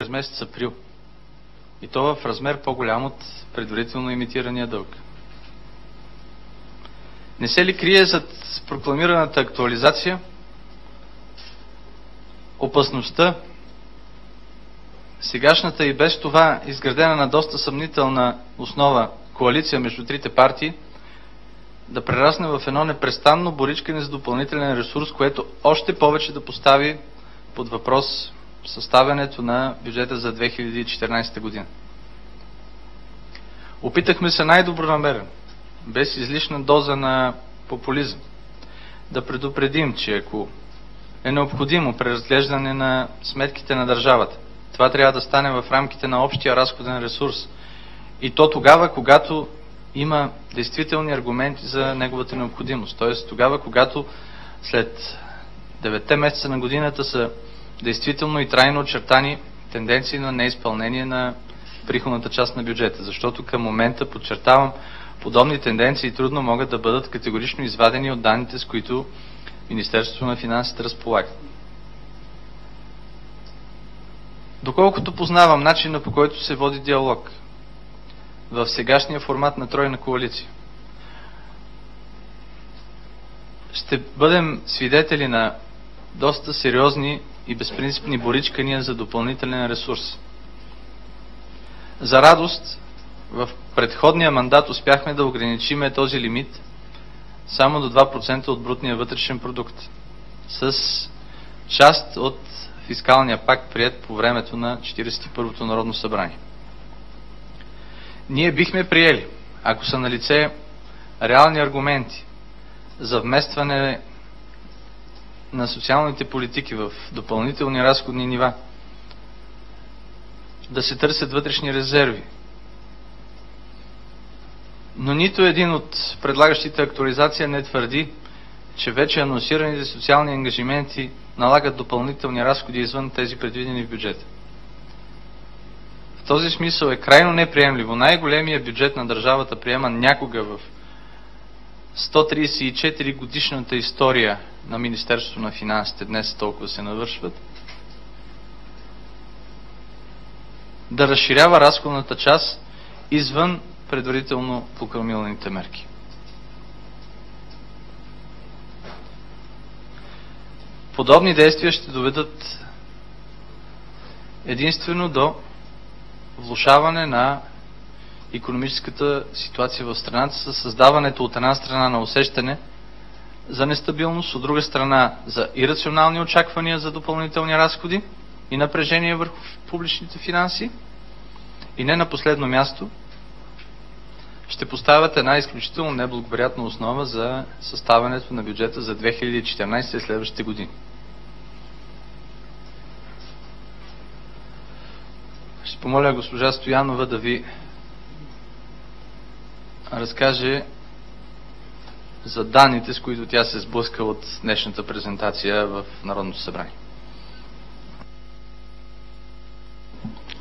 през месец април. И то в размер по-голям от предварително имитирания дълг. Не се ли крие зад прокламираната актуализация опасността сегашната и без това изградена на доста съмнителна основа коалиция между трите партии да прерасне в едно непрестанно боричкане за допълнителен ресурс, което още повече да постави под въпрос съставянето на бюджета за 2014 година. Опитахме се най-добронамерено, без излишна доза на популизъм, да предупредим, че ако е необходимо преразглеждане на сметките на държавата, това трябва да стане в рамките на общия разходен ресурс. И то тогава, когато има действителни аргументи за неговата необходимост. Т.е. тогава, когато след 9 месеца на годината са действително и трайно очертани тенденции на неизпълнение на приходната част на бюджета. Защото към момента, подчертавам, подобни тенденции трудно могат да бъдат категорично извадени от данните, с които Министерството на финансите разполага. Доколкото познавам начина, по който се води диалог в сегашния формат на тройна коалиция, ще бъдем свидетели на доста сериозни и безпринципни боричкания за допълнителен ресурс. За радост, в предходния мандат успяхме да ограничиме този лимит само до 2% от брутния вътрешен продукт, с част от фискалния пакт, приет по времето на 41-то Народно събрание. Ние бихме приели, ако са налице реални аргументи за вместване на социалните политики в допълнителни разходни нива, да се търсят вътрешни резерви. Но нито един от предлагащите актуализация не твърди, че вече анонсираните социални ангажименти налагат допълнителни разходи извън тези предвидени в бюджета. В този смисъл е крайно неприемливо най-големия бюджет на държавата, приеман някога в 134 годишната история на Министерството на финансите, днес толкова се навършват, да разширява разходната част извън предварително прокламираните мерки. Подобни действия ще доведат единствено до влошаване на икономическата ситуация в страната със създаването от една страна на усещане за нестабилност, от друга страна за ирационални очаквания за допълнителни разходи и напрежение върху публичните финанси и не на последно място ще поставят една изключително неблагоприятна основа за съставянето на бюджета за 2014 и следващите години. Ще помоля госпожа Стоянова да ви разкаже за данните, с които тя се сблъска от днешната презентация в Народното събрание.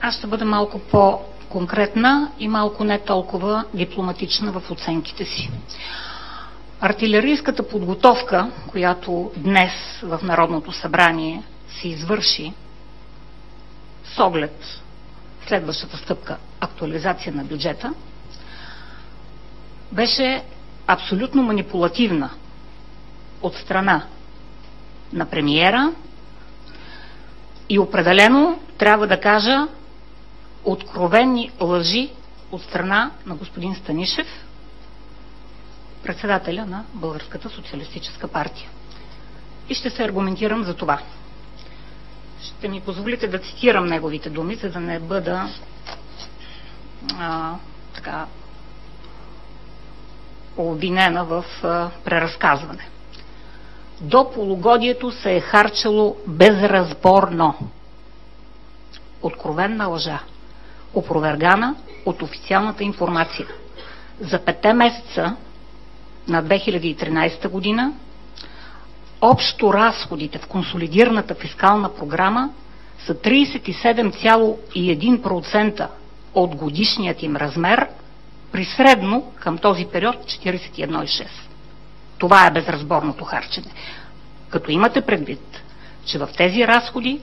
Аз ще бъда малко по-конкретна и малко не толкова дипломатична в оценките си. Артилерийската подготовка, която днес в Народното събрание се извърши с оглед следващата стъпка актуализация на бюджета, беше абсолютно манипулативна от страна на премиера и определено, трябва да кажа, откровени лъжи от страна на господин Станишев, председателя на Българската социалистическа партия. И ще се аргументирам за това. Ще ми позволите да цитирам неговите думи, за да не бъда обвинена в преразказване. До полугодието се е харчало безразборно. Откровенна лъжа, опровергана от официалната информация. За 5 месеца на 2013 година общо разходите в консолидираната фискална програма са 37,1% от годишният им размер, при средно към този период 41,6%. Това е безразборното харчене. Като имате предвид, че в тези разходи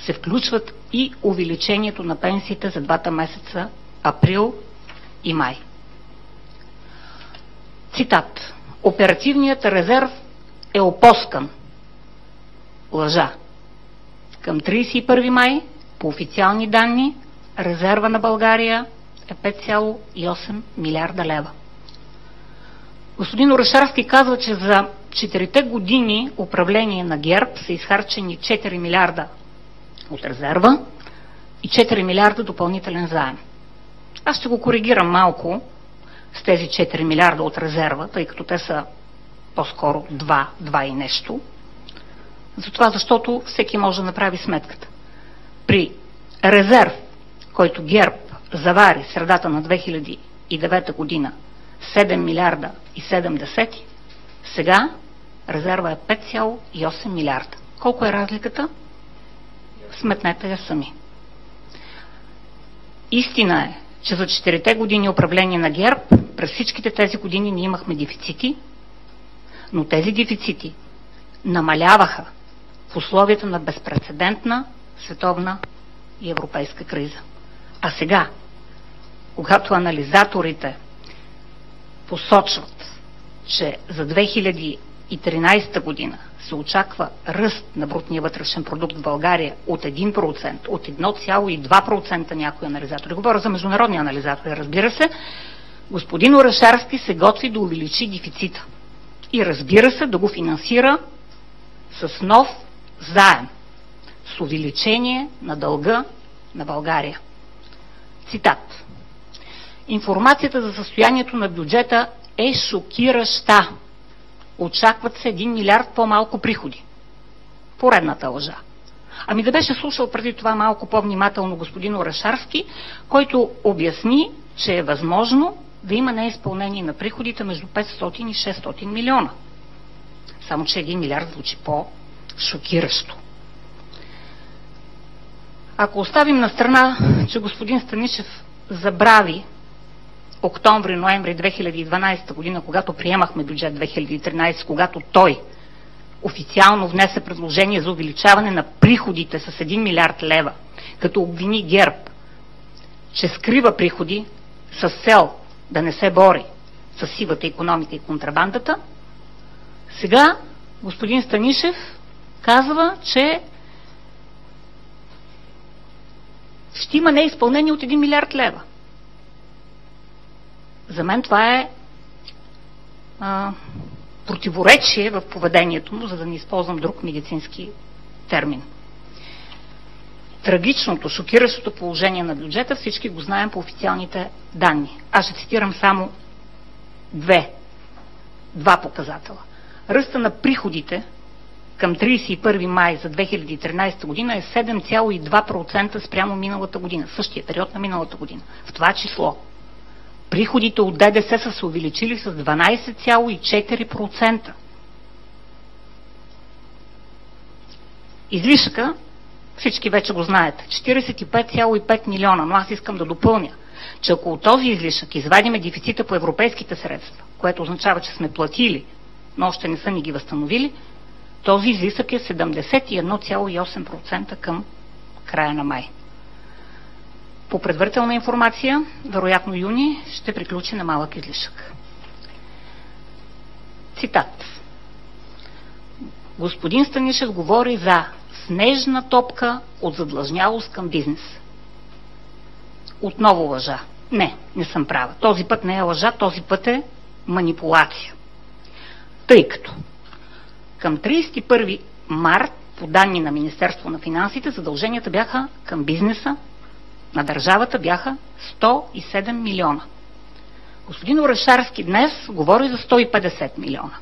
се включват и увеличението на пенсиите за двата месеца април и май. Цитат. Оперативният резерв е опоскан. Лъжа. Към 31 май, по официални данни, резерва на България е 5,8 милиарда лева. Господин Орешарски казва, че за 4 години управление на ГЕРБ са изхарчени 4 милиарда от резерва и 4 милиарда допълнителен заем. Аз ще го коригирам малко с тези 4 милиарда от резерва, тъй като те са по-скоро 2 и нещо. Затова, защото всеки може да направи сметката. При резерв, който ГЕРБ завари средата на 2009 година 7 милиарда и 70, сега резерва е 5,8 милиарда. Колко е разликата? Сметнете я сами. Истина е, че за 4 години управление на ГЕРБ през всичките тези години ние имахме дефицити, но тези дефицити намаляваха в условията на безпрецедентна световна и европейска криза. А сега, когато анализаторите посочват, че за 2013 година се очаква ръст на брутния вътрешен продукт в България от 1%, от 1,2% някои анализатори. Говоря за международни анализатори, разбира се. Господин Орешарски се готви да увеличи дефицита. И разбира се, да го финансира с нов заем, с увеличение на дълга на България. Цитат. Информацията за състоянието на бюджета е шокираща. Очакват се 1 милиард по-малко приходи. Поредната лъжа. Ами да беше слушал преди това малко по-внимателно господин Орешарски, който обясни, че е възможно да има неизпълнение на приходите между 500 и 600 милиона. Само че 1 милиард звучи по-шокиращо. Ако оставим на страна, че господин Станишев забрави октомври-ноември 2012 година, когато приемахме бюджет 2013, когато той официално внесе предложение за увеличаване на приходите с 1 милиард лева, като обвини ГЕРБ, че скрива приходи с цел да не се бори с сивата икономика и контрабандата, сега господин Станишев казва, че ще има неизпълнение от 1 милиард лева. За мен това е противоречие в поведението му, за да не използвам друг медицински термин. Трагичното, шокиращото положение на бюджета всички го знаем по официалните данни. Аз ще цитирам само два показателя. Ръста на приходите към 31 май за 2013 година е 7,2% спрямо миналата година, същия период на миналата година. В това число приходите от ДДС са се увеличили с 12,4%. Излишъка, всички вече го знаете, 45,5 милиона, но аз искам да допълня, че ако от този излишък извадиме дефицита по европейските средства, което означава, че сме платили, но още не са ни ги възстановили, този излишък е 71,8% към края на май. По предварителна информация, вероятно юни ще приключи на малък излишък. Цитат. Господин Станишев говори за снежна топка от задлъжнялост към бизнес. Отново лъжа. Не съм права. Този път не е лъжа, този път е манипулация. Тъй като към 31 март, по данни на Министерство на финансите, задълженията бяха към бизнеса на държавата бяха 107 милиона. Господин Орешарски днес говори за 150 милиона.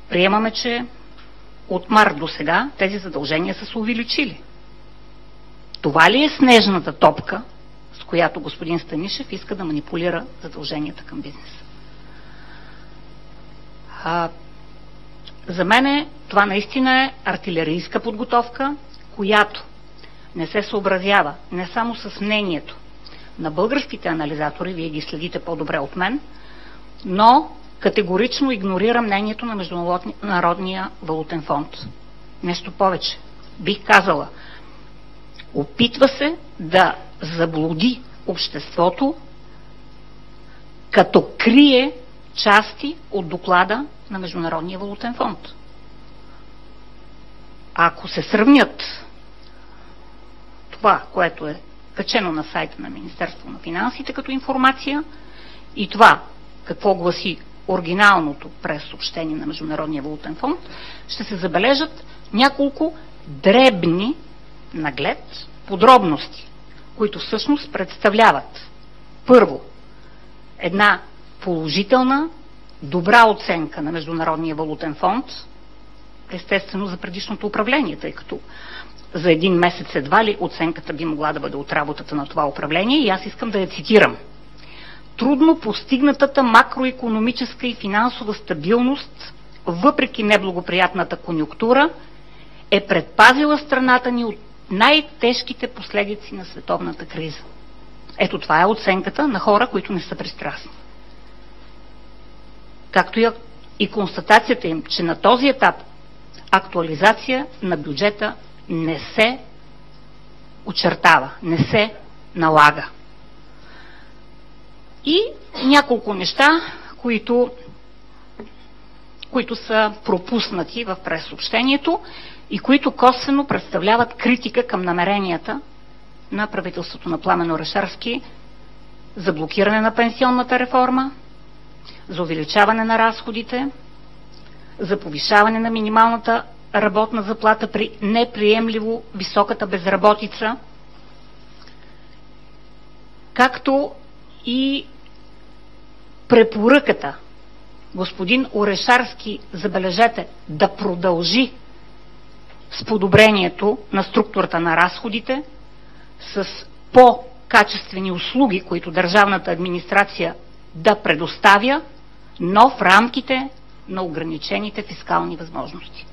Приемаме, че от март до сега тези задължения са се увеличили. Това ли е снежната топка, с която господин Станишев иска да манипулира задълженията към бизнеса? За мен това наистина е артилерийска подготовка, която не се съобразява не само с мнението на българските анализатори, вие ги следите по-добре от мен, но категорично игнорира мнението на Международния валутен фонд. Нещо повече. бих казала, опитва се да заблуди обществото, като крие части от доклада на Международния валутен фонд. Ако се сравнят това, което е качено на сайта на Министерството на финансите като информация, и това, какво гласи оригиналното прес-съобщение на Международния валутен фонд, ще се забележат няколко дребни, наглед, подробности, които всъщност представляват първо една положителна, добра оценка на Международния валутен фонд, естествено за предишното управление, тъй като за един месец едва ли оценката би могла да бъде от работата на това управление, и аз искам да я цитирам. Трудно постигнатата макроекономическа и финансова стабилност, въпреки неблагоприятната конюнктура, е предпазила страната ни от най-тежките последици на световната криза. Ето това е оценката на хора, които не са пристрастни. Както и констатацията им, че на този етап актуализация на бюджета не се очертава, не се налага. И няколко неща, които са пропуснати в прессъобщението и които косвено представляват критика към намеренията на правителството на Пламен Орешарски за блокиране на пенсионната реформа, за увеличаване на разходите, за повишаване на минималната работна заплата при неприемливо високата безработица, както и препоръката господин Орешарски, забележете, да продължи с подобрението на структурата на разходите, с по-качествени услуги, които държавната администрация да предоставя, но в рамките на ограничените фискални възможности.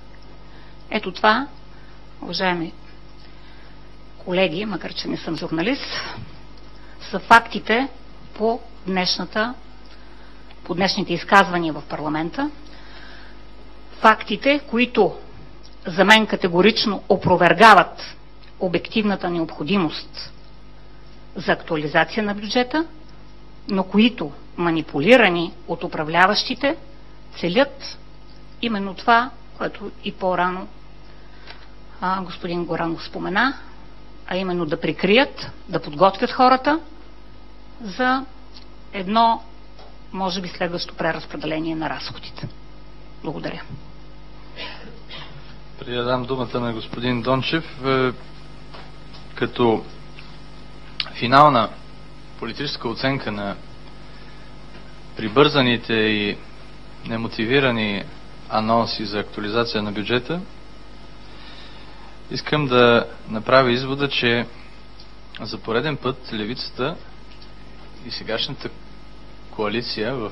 Ето това, уважаеми колеги, макар че не съм журналист, са фактите по днешните изказвания в парламента. Фактите, които за мен категорично опровергават обективната необходимост за актуализация на бюджета, но които, манипулирани от управляващите, целят именно това, което и по-рано господин Горанов спомена, а именно да прикрият, да подготвят хората за едно, може би, следващо преразпределение на разходите. Благодаря. Преди да дам думата на господин Дончев, като финална политическа оценка на прибързаните и немотивирани анонси за актуализация на бюджета, искам да направя извода, че за пореден път левицата и сегашната коалиция в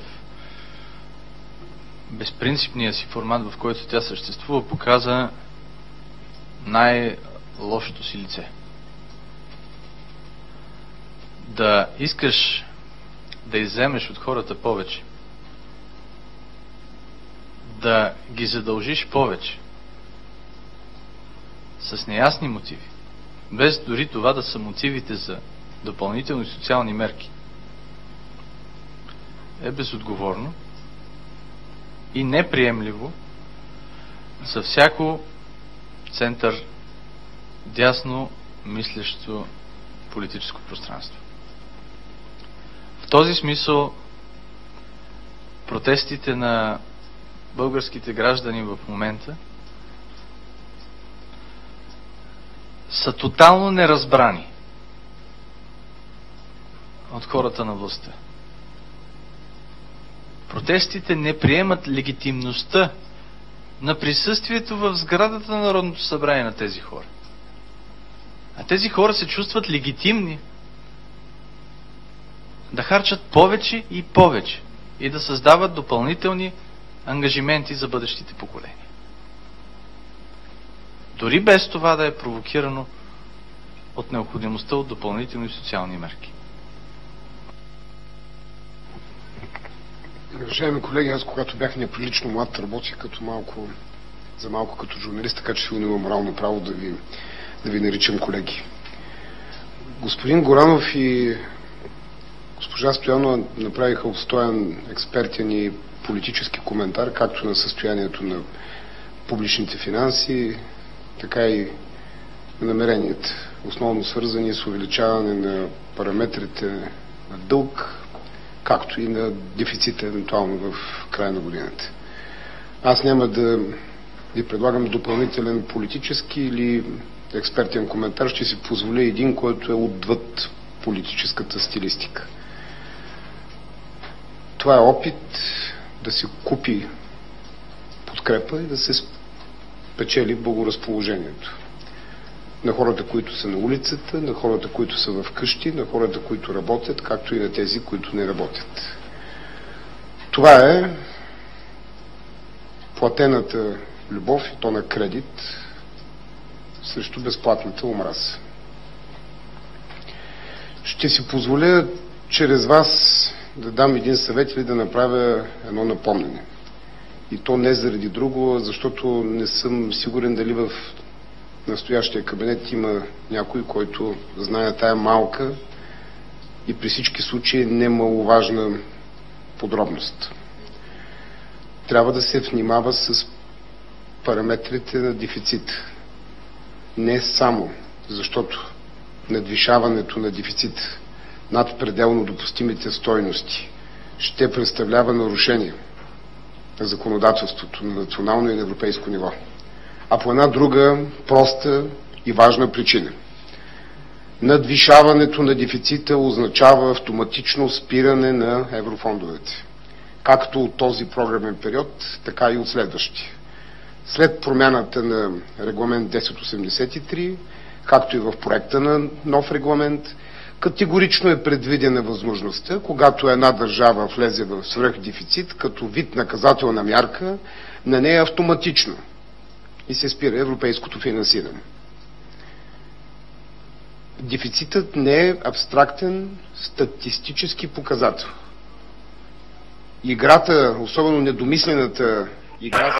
безпринципния си формат, в който тя съществува, показа най-лошото си лице. Да искаш да изземеш от хората повече, да ги задължиш повече, с неясни мотиви, без дори това да са мотивите за допълнителни социални мерки, е безотговорно и неприемливо за всяко център дясно мислещо политическо пространство. В този смисъл протестите на българските граждани в момента са тотално неразбрани от хората на властта. Протестите не приемат легитимността на присъствието в сградата на Народното събрание на тези хора. А тези хора се чувстват легитимни да харчат повече и повече и да създават допълнителни ангажименти за бъдещите поколения. Дори без това да е провокирано от необходимостта от допълнителни социални мерки. Уважаеми колеги, аз когато бях неприлично млад, работих като малко за малко като журналист, така че сигурно има морално право да ви наричам колеги. Господин Горанов и госпожа Стоянова направиха обстоен, експертен и политически коментар, както на състоянието на публичните финанси, така и на намеренията, основно свързани с увеличаване на параметрите на дълг, както и на дефицита евентуално в края на годината. Аз няма да ви предлагам допълнителен политически или експертен коментар, ще си позволя един, който е отвъд политическата стилистика. Това е опит да се купи подкрепа и да се спечели благоразположението на хората, които са на улицата, на хората, които са в къщи, на хората, които работят, както и на тези, които не работят. Това е платената любов и то на кредит срещу безплатната омраза. Ще си позволя чрез вас да дам един съвет или да направя едно напомнене. И то не заради друго, защото не съм сигурен дали в настоящия кабинет има някой, който знае тая малка и при всички случаи немаловажна подробност. Трябва да се внимава с параметрите на дефицит. Не само защото надвишаването на дефицит над пределно допустимите стойности ще представлява нарушение на законодателството на национално и на европейско ниво, а по една друга проста и важна причина. Надвишаването на дефицита означава автоматично спиране на еврофондовете, както от този програмен период, така и от следващия. След промяната на регламент 1083, както и в проекта на нов регламент, категорично е предвидена възможността, когато една държава влезе в свръхдефицит, като вид наказателна мярка, на нея автоматично и се спира европейското финансиране. Дефицитът не е абстрактен статистически показател. Играта, особено недомислената игра